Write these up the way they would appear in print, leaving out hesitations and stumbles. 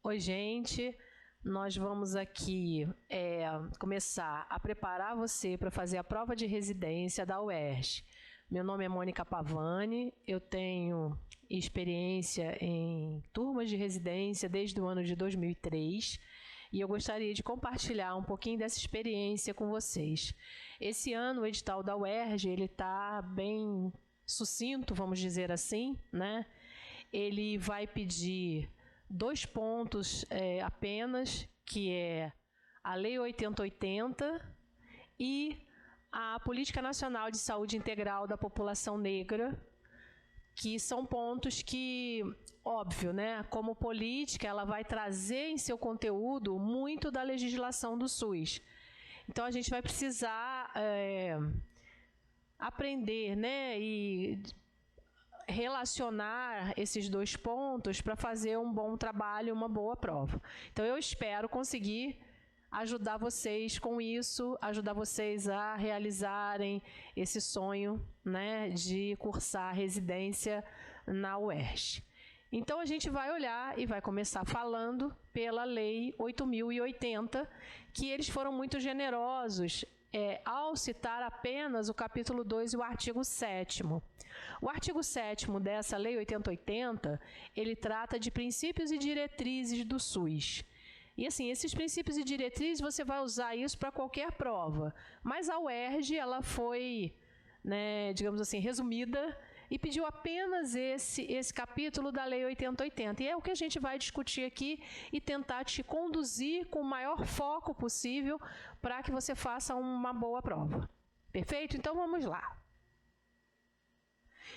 Oi, gente. Nós vamos aqui começar a preparar você para fazer a prova de residência da UERJ. Meu nome é Mônica Pavani, eu tenho experiência em turmas de residência desde o ano de 2003 e eu gostaria de compartilhar um pouquinho dessa experiência com vocês. Esse ano o edital da UERJ está bem sucinto, vamos dizer assim, né? Ele vai pedir 2 pontos apenas, que é a Lei 8080 e a Política Nacional de Saúde Integral da População Negra, que são pontos que, óbvio, né, como política, ela vai trazer em seu conteúdo muito da legislação do SUS. Então, a gente vai precisar aprender, né, e relacionar esses 2 pontos para fazer um bom trabalho, uma boa prova. Então, eu espero conseguir ajudar vocês com isso, ajudar vocês a realizarem esse sonho, né, de cursar residência na UERJ. Então, a gente vai olhar e vai começar falando pela Lei 8.080, que eles foram muito generosos ao citar apenas o capítulo 2 e o artigo 7º. O artigo 7º dessa Lei 8080, ele trata de princípios e diretrizes do SUS. E assim, esses princípios e diretrizes, você vai usar isso para qualquer prova. Mas a UERJ, ela foi, né, digamos assim, resumida e pediu apenas esse capítulo da Lei 8080. E é o que a gente vai discutir aqui e tentar te conduzir com o maior foco possível para que você faça uma boa prova. Perfeito? Então, vamos lá.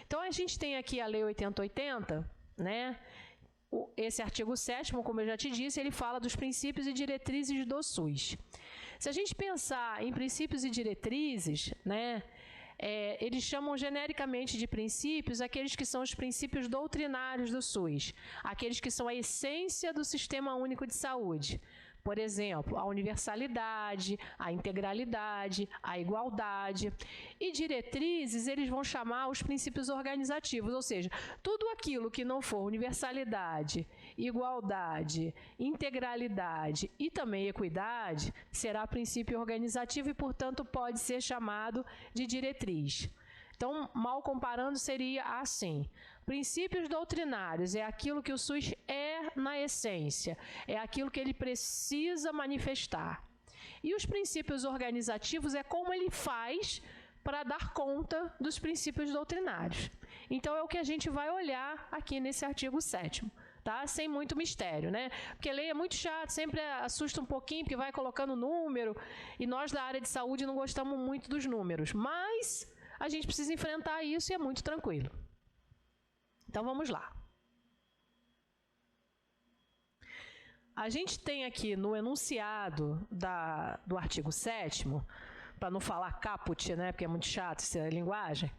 Então, a gente tem aqui a Lei 8080, né? Esse artigo 7º, como eu já te disse, ele fala dos princípios e diretrizes do SUS. Se a gente pensar em princípios e diretrizes, né, eles chamam genericamente de princípios aqueles que são os princípios doutrinários do SUS, aqueles que são a essência do Sistema Único de Saúde. Por exemplo, a universalidade, a integralidade, a igualdade. E diretrizes, eles vão chamar os princípios organizativos, ou seja, tudo aquilo que não for universalidade, igualdade, integralidade e também equidade, será princípio organizativo e, portanto, pode ser chamado de diretriz. Então, mal comparando, seria assim: princípios doutrinários é aquilo que o SUS é na essência, é aquilo que ele precisa manifestar. E os princípios organizativos é como ele faz para dar conta dos princípios doutrinários. Então, é o que a gente vai olhar aqui nesse artigo 7º. Tá? Sem muito mistério, né? Porque lei é muito chato, sempre assusta um pouquinho, porque vai colocando número, e nós da área de saúde não gostamos muito dos números, mas a gente precisa enfrentar isso e é muito tranquilo. Então, vamos lá. A gente tem aqui no enunciado do artigo 7º, para não falar caput, né, porque é muito chato essa linguagem,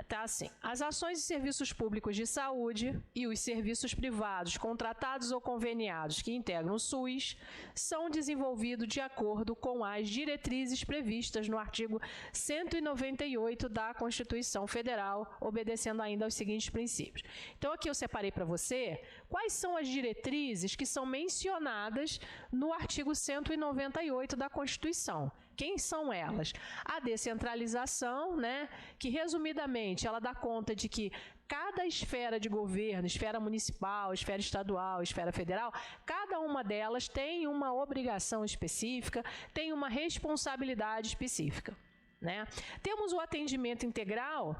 tá assim: as ações e serviços públicos de saúde e os serviços privados contratados ou conveniados que integram o SUS são desenvolvidos de acordo com as diretrizes previstas no artigo 198 da Constituição Federal, obedecendo ainda aos seguintes princípios. Então, aqui eu separei para você quais são as diretrizes que são mencionadas no artigo 198 da Constituição. Quem são elas? A descentralização, né, que resumidamente ela dá conta de que cada esfera de governo, esfera municipal, esfera estadual, esfera federal, cada uma delas tem uma obrigação específica, tem uma responsabilidade específica, né? Temos o atendimento integral,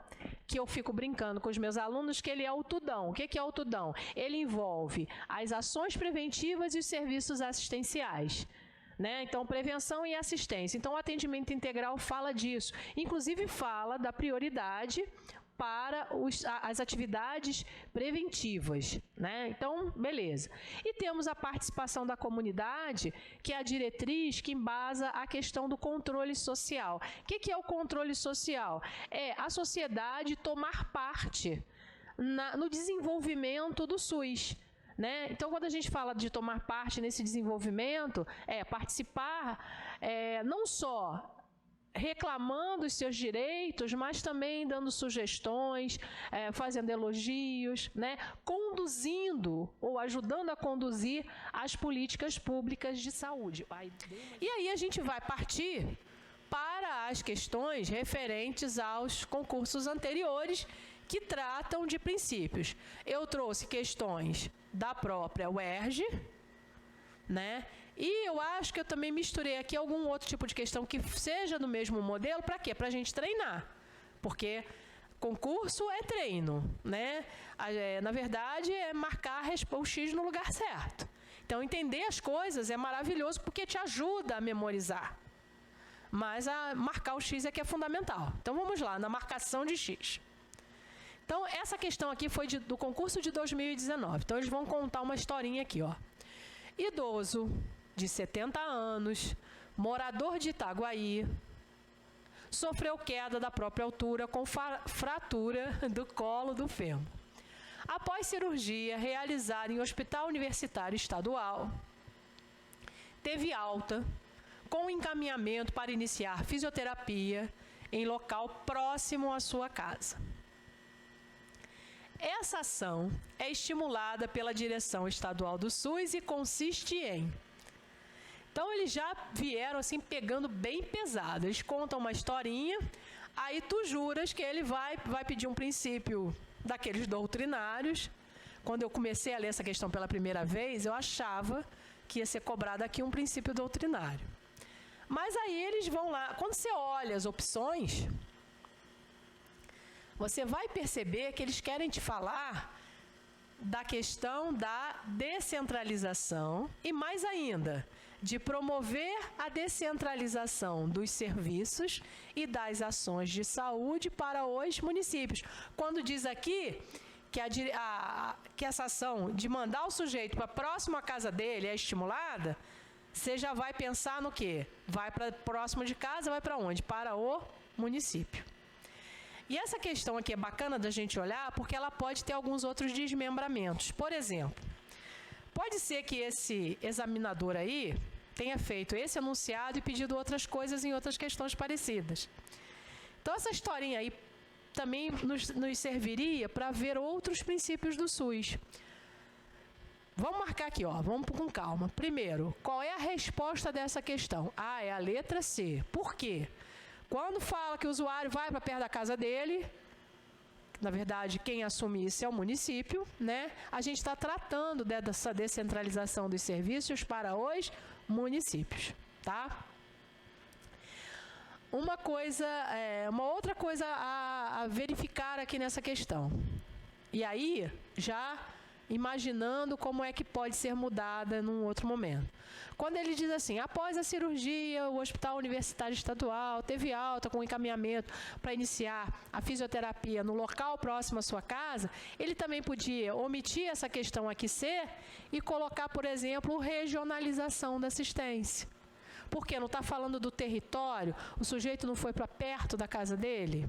que eu fico brincando com os meus alunos, que ele é o tudão. O que é o tudão? Ele envolve as ações preventivas e os serviços assistenciais. Né? Então, prevenção e assistência. Então, o atendimento integral fala disso. Inclusive, fala da prioridade para as atividades preventivas. Né? Então, beleza. E temos a participação da comunidade, que é a diretriz que embasa a questão do controle social. O que é o controle social? É a sociedade tomar parte no desenvolvimento do SUS. Né? Então, quando a gente fala de tomar parte nesse desenvolvimento, participar não só reclamando os seus direitos, mas também dando sugestões, fazendo elogios, né? Conduzindo ou ajudando a conduzir as políticas públicas de saúde. E aí a gente vai partir para as questões referentes aos concursos anteriores, que tratam de princípios. Eu trouxe questões da própria UERJ, né? E eu acho que eu também misturei aqui algum outro tipo de questão que seja do mesmo modelo. Para quê? Para a gente treinar. Porque concurso é treino, né? Na verdade, é marcar o X no lugar certo. Então, entender as coisas é maravilhoso porque te ajuda a memorizar. Mas marcar o X é que é fundamental. Então, vamos lá, na marcação de X. Então, essa questão aqui foi do concurso de 2019. Então, eles vão contar uma historinha aqui, ó. Idoso de 70 anos, morador de Itaguaí, sofreu queda da própria altura com fratura do colo do fêmur. Após cirurgia realizada em Hospital Universitário Estadual, teve alta com encaminhamento para iniciar fisioterapia em local próximo à sua casa. Essa ação é estimulada pela direção estadual do SUS e consiste em... Então, eles já vieram assim pegando bem pesado. Eles contam uma historinha, aí tu juras que ele vai pedir um princípio daqueles doutrinários. Quando eu comecei a ler essa questão pela primeira vez, eu achava que ia ser cobrado aqui um princípio doutrinário. Mas aí eles vão lá, quando você olha as opções, você vai perceber que eles querem te falar da questão da descentralização e, mais ainda, de promover a descentralização dos serviços e das ações de saúde para os municípios. Quando diz aqui que essa ação de mandar o sujeito para próximo à casa dele é estimulada, você já vai pensar no quê? Vai para próximo de casa, vai para onde? Para o município. E essa questão aqui é bacana da gente olhar porque ela pode ter alguns outros desmembramentos. Por exemplo, pode ser que esse examinador aí tenha feito esse enunciado e pedido outras coisas em outras questões parecidas. Então, essa historinha aí também nos serviria para ver outros princípios do SUS. Vamos marcar aqui, ó, vamos com calma. Primeiro, qual é a resposta dessa questão? É a letra C. Por quê? Quando fala que o usuário vai para perto da casa dele, na verdade, quem assume isso é o município, né? A gente está tratando dessa descentralização dos serviços para os municípios, tá? Uma outra coisa a verificar aqui nessa questão. E aí, já imaginando como é que pode ser mudada num outro momento. Quando ele diz assim, após a cirurgia, o Hospital Universitário Estadual teve alta com encaminhamento para iniciar a fisioterapia no local próximo à sua casa, ele também podia omitir essa questão aqui C e colocar, por exemplo, regionalização da assistência. Porque não está falando do território, o sujeito não foi para perto da casa dele?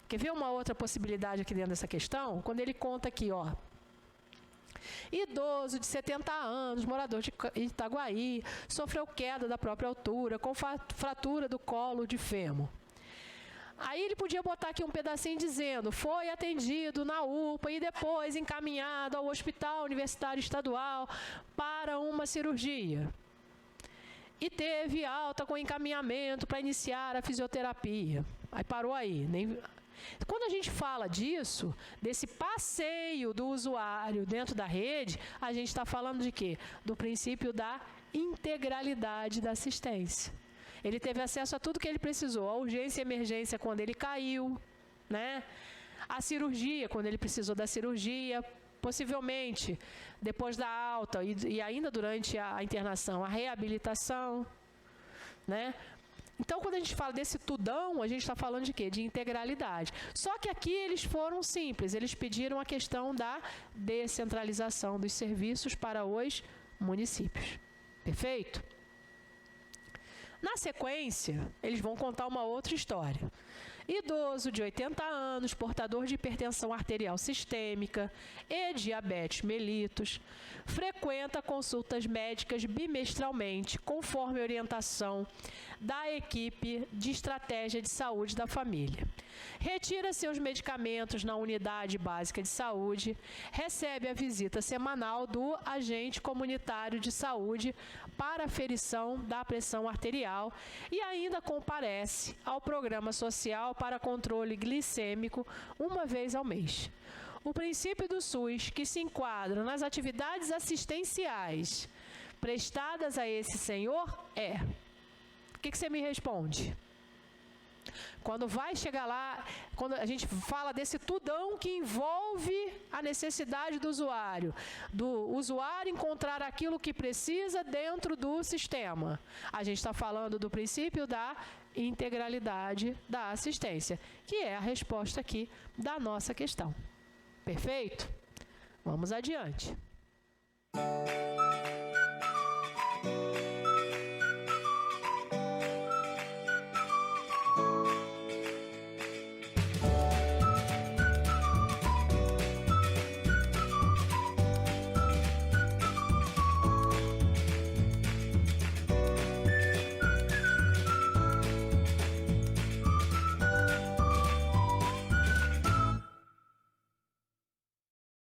Quer ver uma outra possibilidade aqui dentro dessa questão? Quando ele conta aqui, ó. Idoso de 70 anos, morador de Itaguaí, sofreu queda da própria altura, com fratura do colo de fêmur. Aí ele podia botar aqui um pedacinho dizendo, foi atendido na UPA e depois encaminhado ao Hospital Universitário Estadual para uma cirurgia. E teve alta com encaminhamento para iniciar a fisioterapia. Aí parou aí, Quando a gente fala disso, desse passeio do usuário dentro da rede, a gente está falando de quê? Do princípio da integralidade da assistência. Ele teve acesso a tudo que ele precisou, a urgência e emergência quando ele caiu, né? A cirurgia, quando ele precisou da cirurgia, possivelmente depois da alta e ainda durante a internação, a reabilitação, né? Então, quando a gente fala desse tudão, a gente está falando de quê? De integralidade. Só que aqui eles foram simples, eles pediram a questão da descentralização dos serviços para os municípios. Perfeito? Na sequência, eles vão contar uma outra história. Idoso de 80 anos, portador de hipertensão arterial sistêmica e diabetes mellitus, frequenta consultas médicas bimestralmente, conforme orientação da equipe de estratégia de saúde da família. Retira seus medicamentos na unidade básica de saúde, recebe a visita semanal do agente comunitário de saúde para aferição da pressão arterial e ainda comparece ao programa social para controle glicêmico uma vez ao mês. O princípio do SUS, que se enquadra nas atividades assistenciais prestadas a esse senhor, é... O que você me responde? Quando vai chegar lá, quando a gente fala desse tudão que envolve a necessidade do usuário encontrar aquilo que precisa dentro do sistema. A gente está falando do princípio da integralidade da assistência, que é a resposta aqui da nossa questão. Perfeito? Vamos adiante.